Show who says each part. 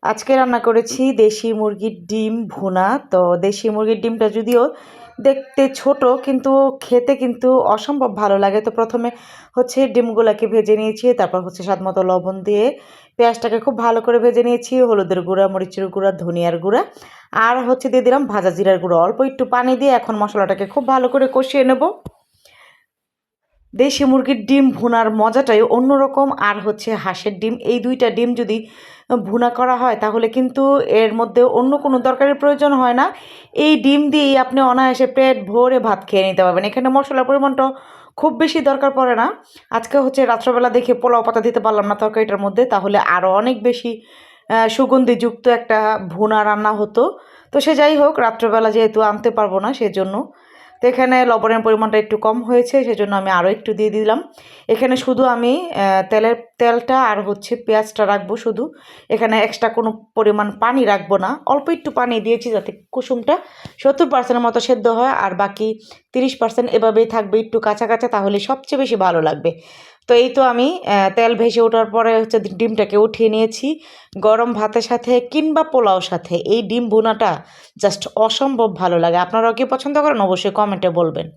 Speaker 1: আজকে রান্না করেছি দেশি মুরগির ডিম ভুনা। তো দেশি মুরগির ডিমটা যদিও দেখতে ছোট কিন্তু খেতে কিন্তু অসম্ভব ভালো লাগে। তো প্রথমে হচ্ছে ডিমগুলাকে ভেজে নিয়েছি, তারপর হচ্ছে স্বাদ মতো লবণ দিয়ে পেঁয়াজটাকে খুব ভালো করে ভেজে নিয়েছি, হলুদের গুঁড়া, মরিচের গুঁড়া, ধনিয়ার গুঁড়া আর হচ্ছে দিয়ে দিলাম ভাজা জিরার গুঁড়ো, অল্প একটু পানি দিয়ে এখন মশলাটাকে খুব ভালো করে কষিয়ে নেব। দেশি মুরগির ডিম ভুনার মজাটাই অন্যরকম। আর হচ্ছে হাঁসের ডিম, এই দুইটা ডিম যদি ভুনা করা হয় তাহলে কিন্তু এর মধ্যে অন্য কোনো তরকারির প্রয়োজন হয় না। এই ডিম দিয়েই আপনি অনায়াসে পেট ভরে ভাত খেয়ে নিতে পারবেন। এখানে মশলার পরিমাণটাও খুব বেশি দরকার পড়ে না। আজকে হচ্ছে রাত্রবেলা দেখে পোলাও পাতা দিতে পারলাম না তরকারিটার মধ্যে, তাহলে আরও অনেক বেশি সুগন্ধিযুক্ত একটা ভুনা রান্না হতো। তো সে যাই হোক, রাত্রবেলা যেহেতু আনতে পারবো না সেজন্য। তো এখানে লবণের পরিমাণটা একটু কম হয়েছে, সেজন্য আমি আরও একটু দিয়ে দিলাম। এখানে শুধু আমি তেলটা আর হচ্ছে পেঁয়াজটা রাখবো শুধু। এখানে এক্সট্রা কোনো পরিমাণ পানি রাখবো না, অল্প একটু পানি দিয়েছি যাতে কুসুমটা 70% মতো সেদ্ধ হয় আর বাকি 30% এভাবেই থাকবে একটু কাঁচা কাঁচা, তাহলে সবচেয়ে বেশি ভালো লাগবে। তো এই তো আমি তেল ভেসে ওঠার পরে হচ্ছে ডিমটাকে উঠিয়ে নিয়েছি। গরম ভাতের সাথে কিংবা পোলাওর সাথে এই ডিম ভুনাটা জাস্ট অসম্ভব ভালো লাগে। আপনারাও কি পছন্দ করেন? অবশ্যই কমেন্টে বলবেন।